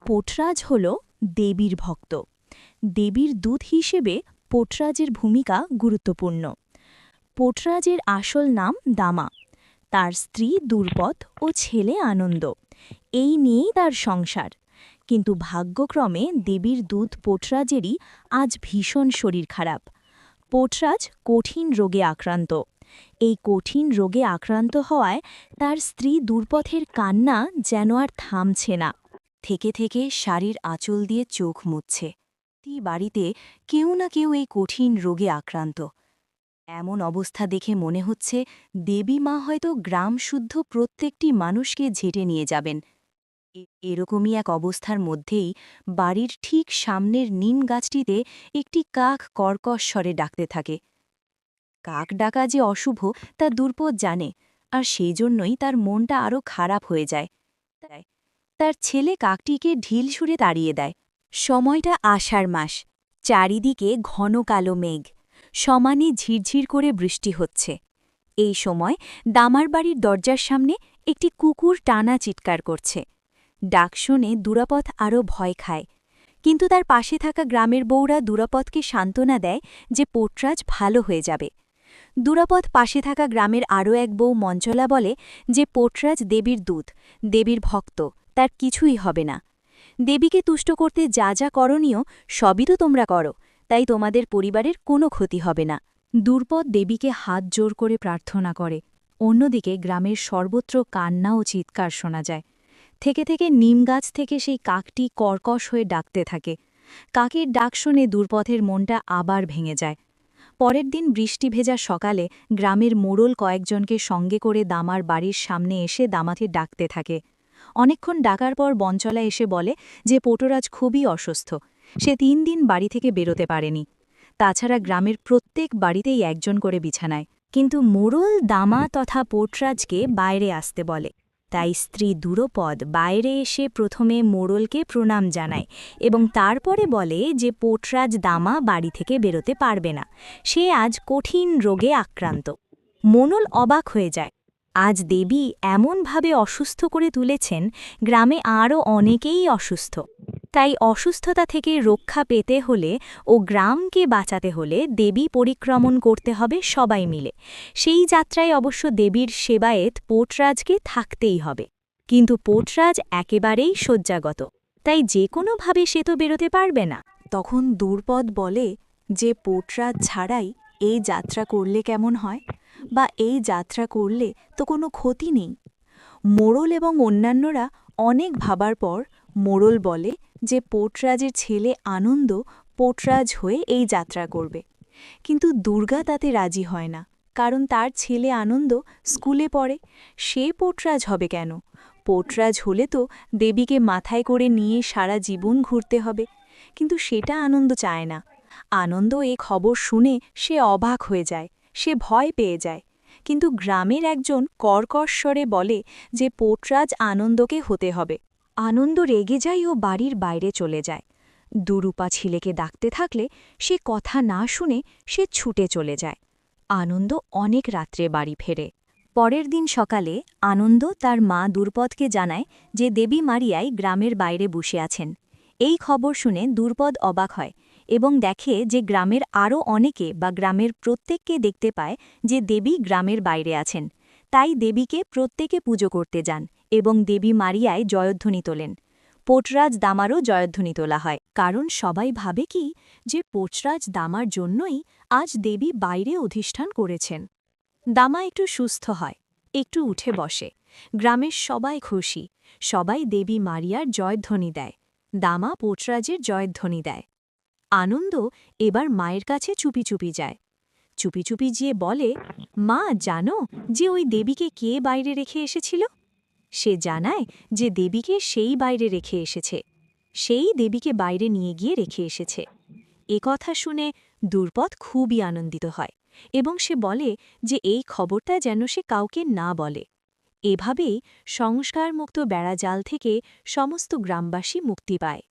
পোটরাজ হল দেবীর ভক্ত। দেবীর দূত হিসেবে পোটরাজের ভূমিকা গুরুত্বপূর্ণ। পোটরাজের আসল নাম দামা। তার স্ত্রী দুর্পদ ও ছেলে আনন্দ। এই নিয়েই তার সংসার। কিন্তু ভাগ্যক্রমে দেবীর দূত পোটরাজেরই আজ ভীষণ শরীর খারাপ। পোটরাজ কঠিন রোগে আক্রান্ত। এই কঠিন রোগে আক্রান্ত হওয়ায় তার স্ত্রী দুর্পথের কান্না যেন আর থামছে না। থেকে থেকে শাড়ির আঁচল দিয়ে চোখ মুছছে। বাড়িতে কেউ না কেউ এই কঠিন রোগে আক্রান্ত। এমন অবস্থা দেখে মনে হচ্ছে দেবী মা হয়তো গ্রামশুদ্ধ প্রত্যেকটি মানুষকে ঝেঁটে নিয়ে যাবেন। এরকমই এক অবস্থার মধ্যেই বাড়ির ঠিক সামনের নিম গাছটিতে একটি কাক কর্কশ স্বরে ডাকতে থাকে। কাক ডাকা যে অশুভ তা দুর্পদ জানে, আর সেই জন্যই তার মনটা আরও খারাপ হয়ে যায়। তার ছেলে কাকটিকে ঢিল ছুঁড়ে তাড়িয়ে দেয়। সময়টা আষাঢ় মাস। চারিদিকে ঘন কালো মেঘ। সমানে ঝিরঝির করে বৃষ্টি হচ্ছে। এই সময় দামার বাড়ির দরজার সামনে একটি কুকুর টানা চিৎকার করছে। ডাক শুনে দুরাপদ আরও ভয় খায়। কিন্তু তার পাশে থাকা গ্রামের বউরা দুরাপদকে সান্ত্বনা দেয় যে পোটরাজ ভালো হয়ে যাবে। দুরাপদ পাশে থাকা গ্রামের আরও এক বউ মঞ্চলা বলে যে পোটরাজ দেবীর দূত, দেবীর ভক্ত, তার কিছুই হবে না। দেবীকে তুষ্ট করতে যা যা করণীয় সবই তো তোমরা করো, তাই তোমাদের পরিবারের কোনো ক্ষতি হবে না। দুর্পদ দেবীকে হাত জোর করে প্রার্থনা করে। অন্যদিকে গ্রামের সর্বত্র কান্না ও চিৎকার শোনা যায়। থেকে থেকে নিমগাছ থেকে সেই কাকটি কর্কশ হয়ে ডাকতে থাকে। কাকের ডাক শুনে দুর্পথের মনটা আবার ভেঙে যায়। পরের দিন বৃষ্টি ভেজা সকালে গ্রামের মোড়ল কয়েকজনকে সঙ্গে করে দামার বাড়ির সামনে এসে দামাকে ডাকতে থাকে। অনেকক্ষণ ডাকার পর বঞ্চলা এসে বলে যে পোটরাজ খুবই অসুস্থ, সে ৩ দিন বাড়ি থেকে বেরোতে পারেনি। তাছাড়া গ্রামের প্রত্যেক বাড়িতেই একজন করে বিছানায়। কিন্তু মোড়ল দামা তথা পোটরাজকে বাইরে আসতে বলে। তাই স্ত্রী দুরপদ বাইরে এসে প্রথমে মোড়লকে প্রণাম জানায় এবং তারপরে বলে যে পোটরাজ দামা বাড়ি থেকে বেরোতে পারবে না, সে আজ কঠিন রোগে আক্রান্ত। মোড়ল অবাক হয়ে যায়। আজ দেবী এমনভাবে অসুস্থ করে তুলেছেন, গ্রামে আরও অনেকেই অসুস্থ। তাই অসুস্থতা থেকে রক্ষা পেতে হলে ও গ্রামকে বাঁচাতে হলে দেবী পরিক্রমণ করতে হবে সবাই মিলে। সেই যাত্রায় অবশ্য দেবীর সেবায়েত পোটরাজকে থাকতেই হবে। কিন্তু পোটরাজ একেবারেই শয্যাগত, তাই যে কোনোভাবে সে তো বেরোতে পারবে না। তখন দুর্পদ বলে যে পোটরাজ ছাড়াই এই যাত্রা করলে কেমন হয়, বা এই যাত্রা করলে তো কোনো ক্ষতি নেই। মোড়ল এবং অন্যান্যরা অনেক ভাবার পর মোড়ল বলে যে পোটরাজের ছেলে আনন্দ পোটরাজ হয়ে এই যাত্রা করবে। কিন্তু দুর্গা তাতে রাজি হয় না, কারণ তার ছেলে আনন্দ স্কুলে পড়ে, সে পোটরাজ হবে কেন? পোটরাজ হলে তো দেবীকে মাথায় করে নিয়ে সারা জীবন ঘুরতে হবে। কিন্তু সেটা আনন্দ চায় না। আনন্দ এ খবর শুনে সে অবাক হয়ে যায়, সে ভয় পেয়ে যায়। কিন্তু গ্রামের একজন কর্কশ স্বরে বলে যে পোটরাজ আনন্দকে হতে হবে। আনন্দ রেগে যায় ও বাড়ির বাইরে চলে যায়। দুরূপা ছেলেকে ডাকতে থাকলে সে কথা না শুনে সে ছুটে চলে যায়। আনন্দ অনেক রাত্রে বাড়ি ফেরে। পরের দিন সকালে আনন্দ তার মা দুর্পদকে জানায় যে দেবী মারিয়াই গ্রামের বাইরে বসে আছেন। এই খবর শুনে দুর্পদ অবাক হয় এবং দেখে যে গ্রামের আরও অনেকে বা গ্রামের প্রত্যেককে দেখতে পায় যে দেবী গ্রামের বাইরে আছেন। তাই দেবীকে প্রত্যেকে পুজো করতে যান এবং দেবী মারিয়ায় জয়ধ্বনি তোলেন। পোটরাজ দামারও জয়ধ্বনি তোলা হয়, কারণ সবাই ভাবে কি যে পোটরাজ দামার জন্যই আজ দেবী বাইরে অধিষ্ঠান করেছেন। দামা একটু সুস্থ হয়, একটু উঠে বসে। গ্রামের সবাই খুশি, সবাই দেবী মারিয়ার জয়ধ্বনি দেয়। দামা পোটরাজের জয়ধ্বনি দেয়। আনন্দ এবার মায়ের কাছে চুপি চুপি যায়। চুপি চুপি গিয়ে বলে, মা জানো যে ওই দেবীকে কে বাইরে রেখে এসেছিল? সে জানায় যে দেবীকে সেই বাইরে রেখে এসেছে, সেই দেবীকে বাইরে নিয়ে গিয়ে রেখে এসেছে। কথা শুনে দুর্পদ খুবই আনন্দিত হয় এবং সে বলে যে এই খবরটা যেন সে কাউকে না বলে। এভাবেই সংস্কারমুক্ত বেড়াজাল থেকে সমস্ত গ্রামবাসী মুক্তি পায়।